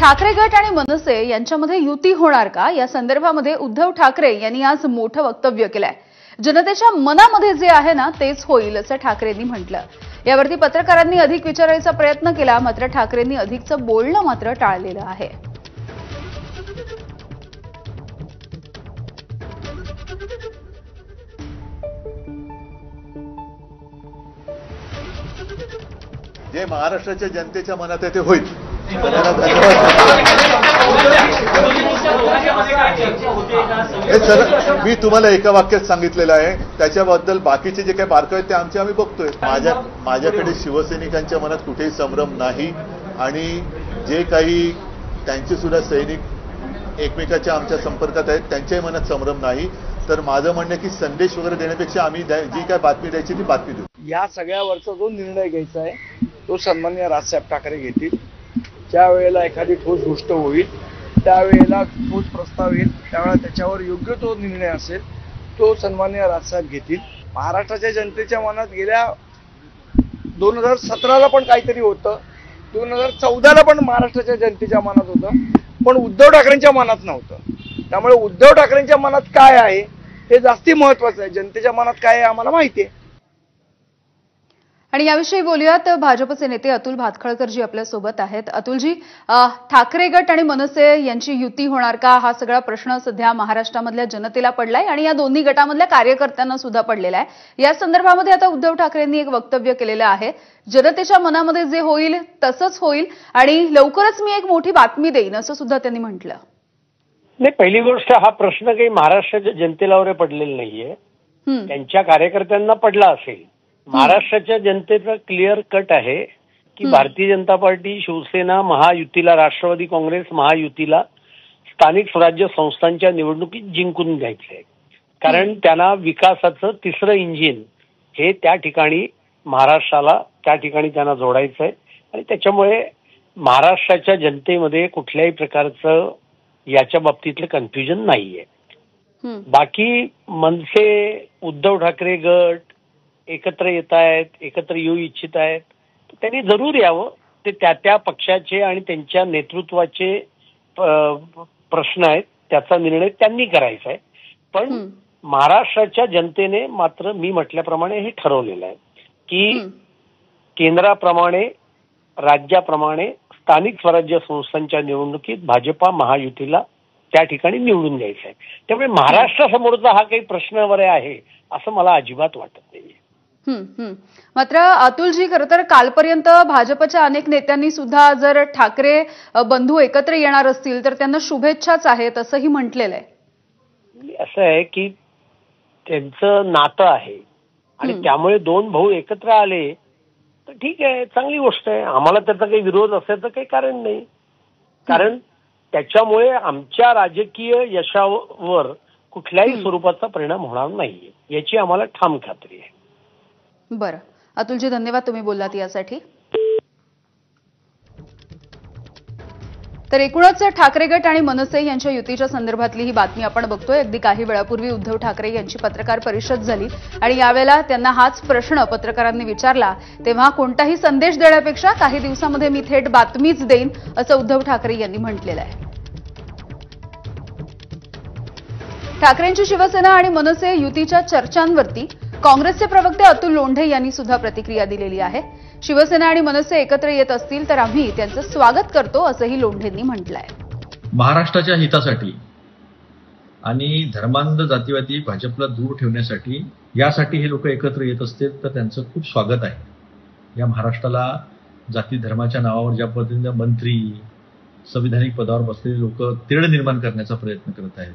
ठाकरे गट आणि मनसे यांच्यामध्ये युती होणार का या संदर्भामध्ये उद्धव ठाकरे यांनी आज मोठं वक्तव्य केलंय। जनतेच्या मनामध्ये जे आहे ना तेच होईल असं ठाकरेंनी म्हटलं। यावरती पत्रकारांनी अधिक विचारायचा प्रयत्न केला, मात्र ठाकरेंनी अधिकचं बोलणं मात्र टाळलेलं आहे। जे महाराष्ट्राच्या जनतेच्या मनात आहे ते होईल। मी तुम्हाला एका वाक्यात सांगितलेलं आहे, त्याच्याबद्दल बाकीचे जे काही बारकावे आहेत ते आम्ही बघतोय। माझ्याकडे शिवसैनिकांच्या मनात कुठेही संभ्रम नाही आणि जे काही त्यांचे सुद्धा सैनिक एकमेकाच्या आमच्या संपर्कात आहेत त्यांच्याही मनात संभ्रम नाही। तर माझं म्हणणं की संदेश वगैरे देण्यापेक्षा आम्ही जी काय बातमी द्यायची ती बातमी देऊ। या सगळ्यावरचा जो निर्णय घ्यायचा आहे तो सन्माननीय राजसाहेब ठाकरे घेतील। ज्या वेळेला एखादी ठोस गोष्ट होईल, त्यावेळेला ठोस प्रस्ताव येईल, त्यावेळेला त्याच्यावर योग्य तो निर्णय असेल तो सन्माननीय राजसाहेब घेतील। महाराष्ट्राच्या जनतेच्या मनात गेल्या 2017ला पण काहीतरी होतं, 2014ला पण महाराष्ट्राच्या जनतेच्या मनात होतं, पण उद्धव ठाकरेंच्या मनात नव्हतं। त्यामुळे उद्धव ठाकरेंच्या मनात काय आहे हे जास्ती महत्वाचं आहे। जनतेच्या मनात काय आहे आम्हाला माहिती आहे। आणि याविषयी बोलूयात भाजपचे नेते अतुल भातखळकर जी आपल्या सोबत आहेत। अतुलजी, ठाकरे गट आणि मनसे यांची युती होणार का हा सगळा प्रश्न सध्या महाराष्ट्रामधल्या जनतेला पडलाय आणि या दोन्ही गटामधल्या कार्यकर्त्यांना सुद्धा पडलेला आहे। या संदर्भामध्ये आता उद्धव ठाकरेंनी एक वक्तव्य केलेलं आहे, जनतेच्या मनामध्ये जे होईल तसंच होईल आणि लवकरच मी एक मोठी बातमी देईन असं सुद्धा त्यांनी म्हटलं। नाही, पहिली गोष्ट हा प्रश्न काही महाराष्ट्राच्या जनतेला वगैरे पडलेला नाहीये, त्यांच्या कार्यकर्त्यांना पडला असेल। महाराष्ट्राच्या जनतेचा क्लिअर कट आहे की भारतीय जनता पार्टी, शिवसेना महायुतीला, राष्ट्रवादी काँग्रेस महायुतीला स्थानिक स्वराज्य संस्थांच्या निवडणुकीत जिंकून घ्यायचंय। कारण त्यांना विकासाचं तिसरं इंजिन हे त्या ठिकाणी महाराष्ट्राला त्या ठिकाणी त्यांना जोडायचं आहे आणि त्याच्यामुळे महाराष्ट्राच्या जनतेमध्ये कुठल्याही प्रकारचं याच्या बाबतीतलं कन्फ्युजन नाहीये। बाकी मनसे, उद्धव ठाकरे गट एकत्र येत आहेत, एकत्र येऊ इच्छित आहेत, त्यांनी जरूर यावं। ते त्या पक्षाचे आणि त्यांच्या नेतृत्वाचे प्रश्न आहेत, त्याचा निर्णय त्यांनी करायचा आहे। पण महाराष्ट्राच्या जनतेने मात्र मी म्हटल्याप्रमाणे हे ठरवलेलं आहे की केंद्राप्रमाणे, राज्याप्रमाणे स्थानिक स्वराज्य संस्थांच्या निवडणुकीत भाजपा महायुतीला त्या ठिकाणी निवडून द्यायचं आहे। त्यामुळे महाराष्ट्रासमोरचा हा काही प्रश्न वगैरे आहे असं मला अजिबात वाटत नाही। मात्र अतुलजी, खरं तर कालपर्यंत भाजपच्या अनेक नेत्यांनी सुद्धा जर ठाकरे बंधू एकत्र येणार असतील तर त्यांना शुभेच्छाच आहेत असंही म्हटलेलं आहे। असं आहे की त्यांचं नातं आहे आणि त्यामुळे दोन भाऊ एकत्र आले तर ठीक आहे, चांगली गोष्ट आहे। आम्हाला त्याचा काही विरोध असायचं काही कारण नाही, कारण त्याच्यामुळे आमच्या राजकीय यशावर कुठल्याही स्वरूपाचा परिणाम होणार नाहीये याची आम्हाला ठाम खात्री आहे। बरं अतुलजी, धन्यवाद तुम्ही बोललात यासाठी। तर एकूणच ठाकरे गट आणि मनसे यांच्या युतीच्या संदर्भातली ही बातमी आपण बघतोय। अगदी काही वेळापूर्वी उद्धव ठाकरे यांची पत्रकार परिषद झाली आणि यावेळेला त्यांना हाच प्रश्न पत्रकारांनी विचारला, तेव्हा कोणताही संदेश देण्यापेक्षा काही दिवसांमध्ये मी थेट बातमीच देईन असं उद्धव ठाकरे यांनी म्हटलेलं आहे। ठाकरेंची शिवसेना आणि मनसे युतीच्या चर्चांवरती काँग्रेसचे प्रवक्ते अतुल लोंढे यांनी सुद्धा प्रतिक्रिया दिलेली आहे। शिवसेना आणि मनसे एकत्र येत असतील तर आम्ही त्यांचं स्वागत करतो असंही लोंढेंनी म्हटलंय। महाराष्ट्राच्या हितासाठी आणि धर्मांध जातीवादी भाजपला दूर ठेवण्यासाठी यासाठी हे लोक एकत्र येत असतील तर त्यांचं खूप स्वागत आहे। या महाराष्ट्राला जाती धर्माच्या नावावर ज्या पद्धतीने मंत्री, संविधानिक पदावर बसलेले लोक तेढ निर्माण करण्याचा प्रयत्न करत आहेत,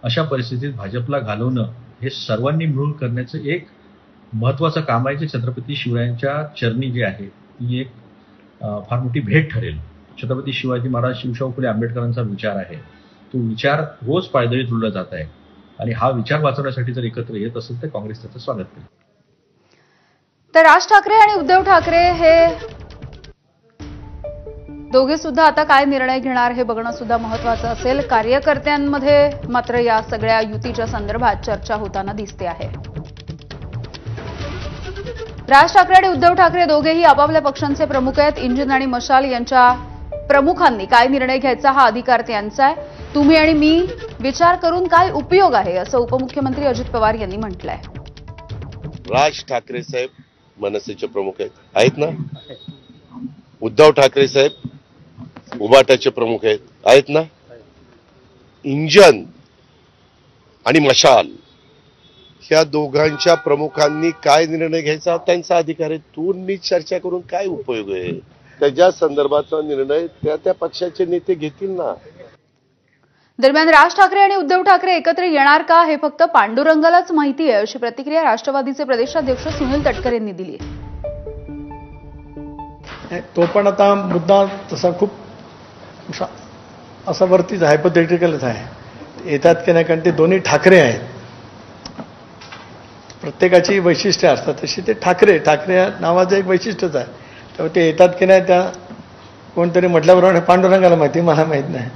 अशा परिस्थितीत भाजपला घालवणं हे सर्वांनी मिळून करण्याचं एक महत्वाचं काम आहे, जे छत्रपती शिवरायांच्या चरणी जे आहे ती एक फार मोठी भेट ठरेल। छत्रपती शिवाजी महाराज, शिवशाहू फुले आंबेडकरांचा विचार आहे, तो विचार रोज पायदळी तुडला जात आहे आणि हा विचार वाचवण्यासाठी जर एकत्र येत असेल तर काँग्रेस त्याचं स्वागत करेल। तर राज ठाकरे आणि उद्धव ठाकरे हे दोघे सुद्धा आता काय निर्णय घेणार हे बघणं सुद्धा महत्त्वाचं असेल। कार्यकर्त्यांमध्ये मात्र या सगळ्या युतीच्या संदर्भात चर्चा होताना दिसते आहे। राज ठाकरे आणि उद्धव ठाकरे दोघेही आपापल्या पक्षांचे प्रमुख आहेत। इंजिन आणि मशाल यांच्या प्रमुखांनी काय निर्णय घ्यायचा हा अधिकार त्यांचा आहे. तुम्ही आणि मी विचार करून काय उपयोग आहे असं उपमुख्यमंत्री अजित पवार यांनी म्हटलंय. राज ठाकरे साहेब मनसेचे प्रमुख आहेत ना. उद्धव ठाकरे साहेब उबाटाचे प्रमुख आहेत ना. इंजन आणि मशाल ह्या दोघांच्या प्रमुखांनी काय निर्णय घ्यायचा त्यांचा अधिकार आहे. तूंनी चर्चा करून काय उपयोग आहे. त्याच्या संदर्भाचा निर्णय त्या पक्षाचे नेते घेतील ना. दरम्यान राज ठाकरे आणि उद्धव ठाकरे एकत्र येणार का हे फक्त पांडुरंगालाच माहिती आहे अशी प्रतिक्रिया राष्ट्रवादीचे प्रदेशाध्यक्ष सुनील तटकरे यांनी दिली आहे. तो पण आता मुद्दा तसा खूप असा वरतीच हायपोथेटिकलच आहे. येतात की नाही, कारण ते दोन्ही ठाकरे आहेत. प्रत्येकाची वैशिष्ट्ये असतात, तशी ते ठाकरे या नावाचं एक वैशिष्ट्यच आहे. तेव्हा ते येतात की नाही त्या कोणतरी म्हटल्याबरोबर पांडुरंगाला माहिती, मला माहीत नाही.